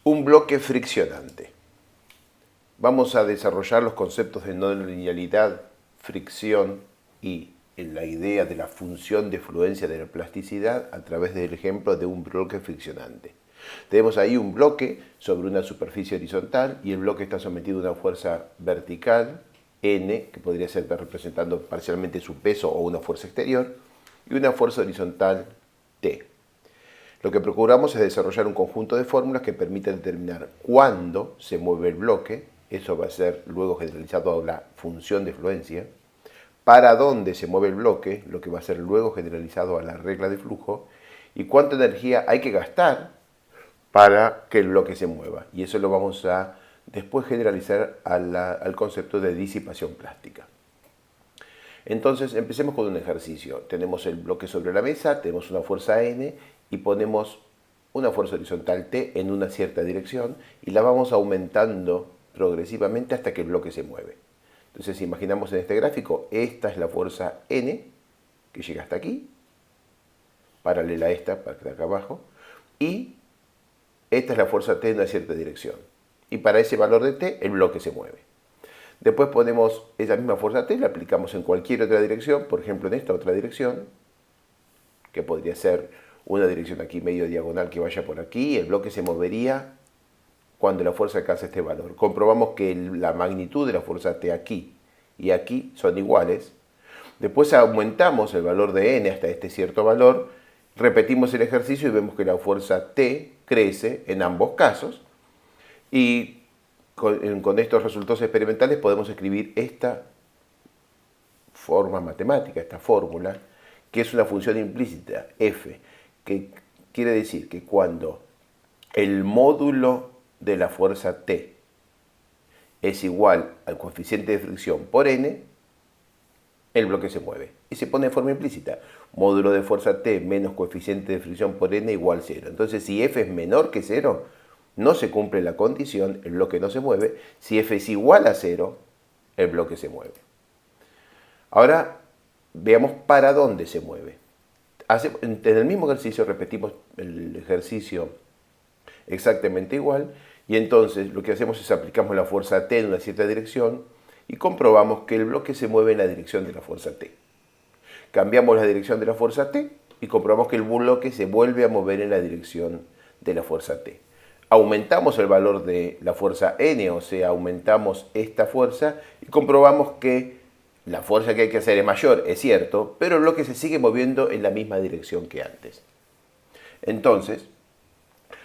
Un bloque friccionante. Vamos a desarrollar los conceptos de no linealidad, fricción y la idea de la función de fluencia de la plasticidad a través del ejemplo de un bloque friccionante. Tenemos ahí un bloque sobre una superficie horizontal y el bloque está sometido a una fuerza vertical, N, que podría ser representando parcialmente su peso o una fuerza exterior, y una fuerza horizontal, T. Lo que procuramos es desarrollar un conjunto de fórmulas que permiten determinar cuándo se mueve el bloque, eso va a ser luego generalizado a la función de fluencia, para dónde se mueve el bloque, lo que va a ser luego generalizado a la regla de flujo, y cuánta energía hay que gastar para que el bloque se mueva. Y eso lo vamos a después generalizar al concepto de disipación plástica. Entonces empecemos con un ejercicio. Tenemos el bloque sobre la mesa, tenemos una fuerza N y ponemos una fuerza horizontal T en una cierta dirección y la vamos aumentando progresivamente hasta que el bloque se mueve. Entonces imaginamos en este gráfico, esta es la fuerza N que llega hasta aquí, paralela a esta, para que acá abajo, y esta es la fuerza T en una cierta dirección. Y para ese valor de T, el bloque se mueve. Después ponemos esa misma fuerza T, la aplicamos en cualquier otra dirección, por ejemplo en esta otra dirección, que podría ser una dirección aquí medio diagonal que vaya por aquí, el bloque se movería cuando la fuerza alcanza este valor. Comprobamos que la magnitud de la fuerza T aquí y aquí son iguales. Después aumentamos el valor de N hasta este cierto valor, repetimos el ejercicio y vemos que la fuerza T crece en ambos casos. Y con estos resultados experimentales podemos escribir esta forma matemática, esta fórmula, que es una función implícita, f, que quiere decir que cuando el módulo de la fuerza T es igual al coeficiente de fricción por n, el bloque se mueve. Y se pone de forma implícita, módulo de fuerza T menos coeficiente de fricción por n igual 0. Entonces, si f es menor que 0, no se cumple la condición, el bloque no se mueve. Si f es igual a 0, el bloque se mueve. Ahora, veamos para dónde se mueve. En el mismo ejercicio repetimos el ejercicio exactamente igual y entonces lo que hacemos es aplicamos la fuerza T en una cierta dirección y comprobamos que el bloque se mueve en la dirección de la fuerza T. Cambiamos la dirección de la fuerza T y comprobamos que el bloque se vuelve a mover en la dirección de la fuerza T. Aumentamos el valor de la fuerza N, o sea, aumentamos esta fuerza y comprobamos que la fuerza que hay que hacer es mayor, es cierto, pero el bloque se sigue moviendo en la misma dirección que antes. Entonces,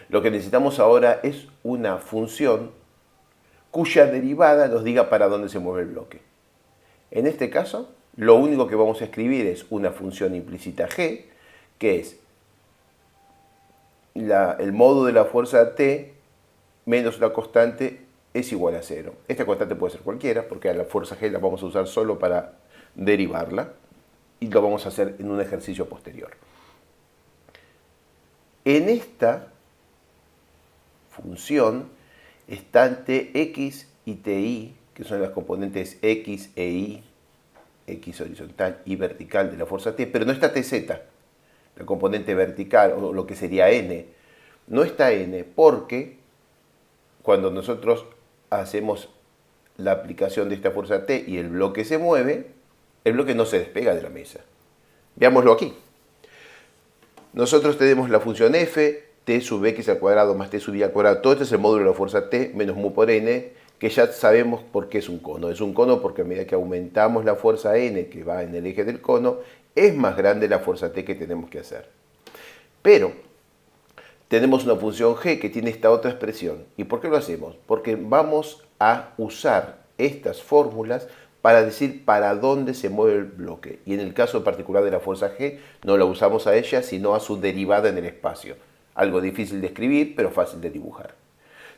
lo que necesitamos ahora es una función cuya derivada nos diga para dónde se mueve el bloque. En este caso, lo único que vamos a escribir es una función implícita g, que es el módulo de la fuerza T menos la constante es igual a 0. Esta constante puede ser cualquiera, porque a la fuerza g la vamos a usar solo para derivarla, y lo vamos a hacer en un ejercicio posterior. En esta función están Tx y Ti, que son las componentes x e y, x horizontal y vertical de la fuerza T, pero no está Tz, la componente vertical, o lo que sería n. No está n porque cuando nosotros hacemos la aplicación de esta fuerza T y el bloque se mueve, el bloque no se despega de la mesa. Veámoslo aquí. Nosotros tenemos la función f, t sub x al cuadrado más t sub y al cuadrado. Todo este es el módulo de la fuerza T menos mu por n, que ya sabemos por qué es un cono. Es un cono porque a medida que aumentamos la fuerza n que va en el eje del cono, es más grande la fuerza T que tenemos que hacer. Pero tenemos una función g que tiene esta otra expresión. ¿Y por qué lo hacemos? Porque vamos a usar estas fórmulas para decir para dónde se mueve el bloque. Y en el caso particular de la fuerza g, no la usamos a ella, sino a su derivada en el espacio. Algo difícil de escribir, pero fácil de dibujar.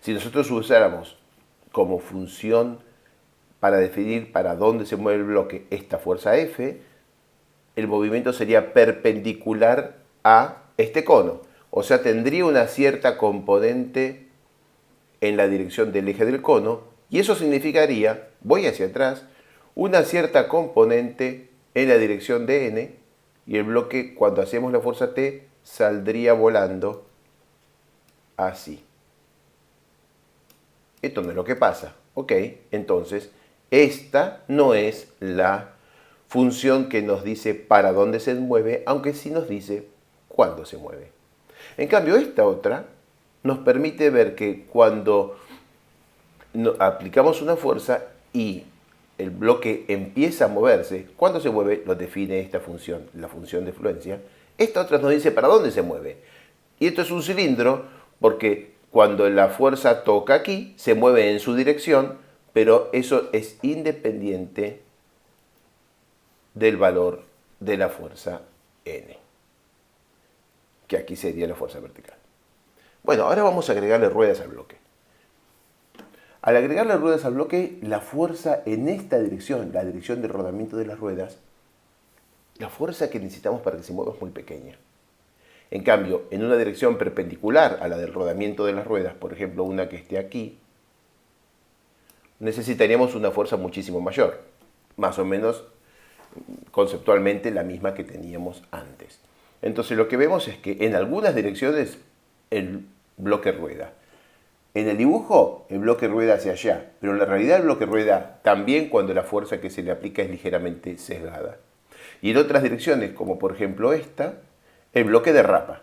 Si nosotros usáramos como función para definir para dónde se mueve el bloque esta fuerza F, el movimiento sería perpendicular a este cono. O sea, tendría una cierta componente en la dirección del eje del cono, y eso significaría, voy hacia atrás, una cierta componente en la dirección de n, y el bloque, cuando hacemos la fuerza T, saldría volando así. esto no es lo que pasa. Ok, entonces esta no es la función que nos dice para dónde se mueve, aunque sí nos dice cuándo se mueve. En cambio, esta otra nos permite ver que cuando aplicamos una fuerza y el bloque empieza a moverse, cuando se mueve lo define esta función, la función de fluencia. Esta otra nos dice para dónde se mueve. Y esto es un cilindro porque cuando la fuerza toca aquí, se mueve en su dirección, pero eso es independiente del valor de la fuerza N, que aquí sería la fuerza vertical. Bueno, ahora vamos a agregarle ruedas al bloque. Al agregarle ruedas al bloque, la fuerza en esta dirección, la dirección de rodamiento de las ruedas, la fuerza que necesitamos para que se mueva es muy pequeña. En cambio, en una dirección perpendicular a la del rodamiento de las ruedas, por ejemplo, una que esté aquí, necesitaríamos una fuerza muchísimo mayor, más o menos conceptualmente la misma que teníamos antes. Entonces lo que vemos es que en algunas direcciones el bloque rueda. En el dibujo el bloque rueda hacia allá, pero en la realidad el bloque rueda también cuando la fuerza que se le aplica es ligeramente sesgada. Y en otras direcciones, como por ejemplo esta, el bloque derrapa.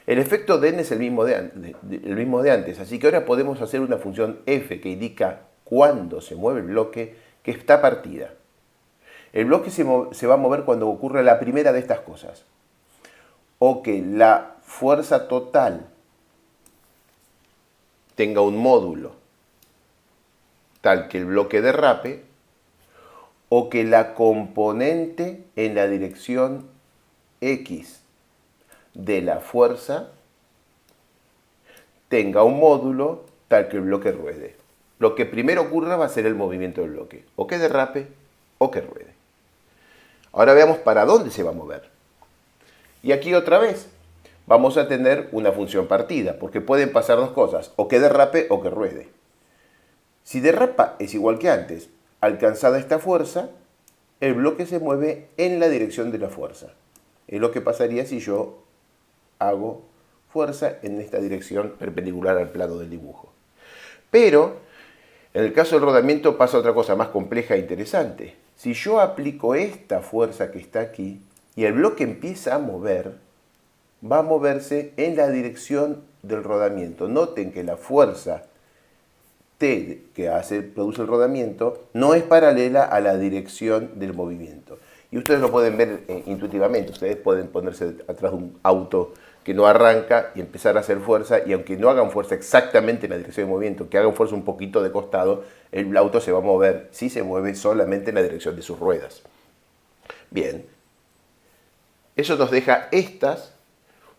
El efecto de n es el mismo de antes, así que ahora podemos hacer una función f que indica cuándo se mueve el bloque que está partida. El bloque se va a mover cuando ocurra la primera de estas cosas. O que la fuerza total tenga un módulo tal que el bloque derrape, o que la componente en la dirección X de la fuerza tenga un módulo tal que el bloque ruede. Lo que primero ocurra va a ser el movimiento del bloque, o que derrape o que ruede. Ahora veamos para dónde se va a mover. Y aquí otra vez vamos a tener una función partida, porque pueden pasar dos cosas, o que derrape o que ruede. Si derrapa es igual que antes, alcanzada esta fuerza, el bloque se mueve en la dirección de la fuerza. Es lo que pasaría si yo hago fuerza en esta dirección perpendicular al plano del dibujo. Pero en el caso del rodamiento pasa otra cosa más compleja e interesante. Si yo aplico esta fuerza que está aquí y el bloque empieza a mover, va a moverse en la dirección del rodamiento. Noten que la fuerza T que produce el rodamiento no es paralela a la dirección del movimiento. Y ustedes lo pueden ver intuitivamente. Ustedes pueden ponerse atrás de un auto que no arranca y empezar a hacer fuerza, y aunque no hagan fuerza exactamente en la dirección de movimiento, que hagan fuerza un poquito de costado, el auto se va a mover, si se mueve solamente en la dirección de sus ruedas. Bien, eso nos deja estas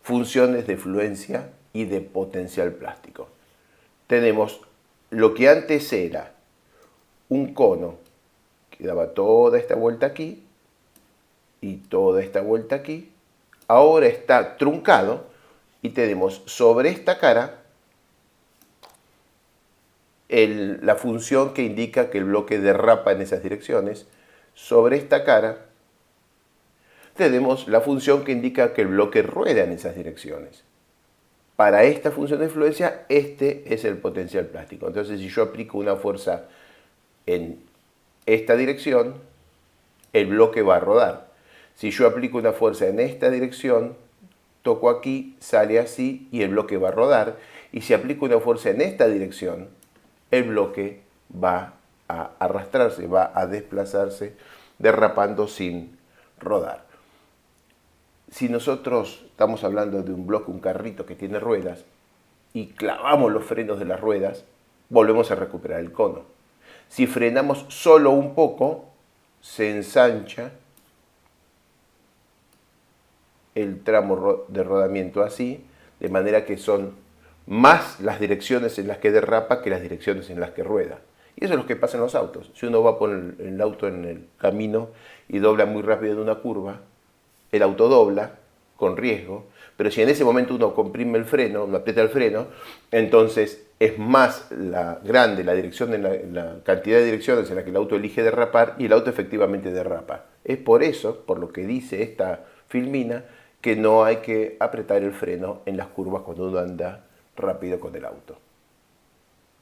funciones de fluencia y de potencial plástico. Tenemos lo que antes era un cono que daba toda esta vuelta aquí y toda esta vuelta aquí, ahora está truncado y tenemos sobre esta cara la función que indica que el bloque derrapa en esas direcciones. Sobre esta cara tenemos la función que indica que el bloque rueda en esas direcciones. Para esta función de influencia, este es el potencial plástico. Entonces, si yo aplico una fuerza en esta dirección, el bloque va a rodar. Si yo aplico una fuerza en esta dirección, toco aquí, sale así y el bloque va a rodar. Y si aplico una fuerza en esta dirección, el bloque va a arrastrarse, va a desplazarse, derrapando sin rodar. Si nosotros estamos hablando de un bloque, un carrito que tiene ruedas, y clavamos los frenos de las ruedas, volvemos a recuperar el cono. Si frenamos solo un poco, se ensancha el tramo de rodamiento así, de manera que son más las direcciones en las que derrapa que las direcciones en las que rueda. Y eso es lo que pasa en los autos. Si uno va por el auto en el camino y dobla muy rápido en una curva, el auto dobla con riesgo, pero si en ese momento uno comprime el freno, uno aprieta el freno, entonces es más grande la dirección, la cantidad de direcciones en la que el auto elige derrapar, y el auto efectivamente derrapa. Es por eso, por lo que dice esta filmina, que no hay que apretar el freno en las curvas cuando uno anda rápido con el auto.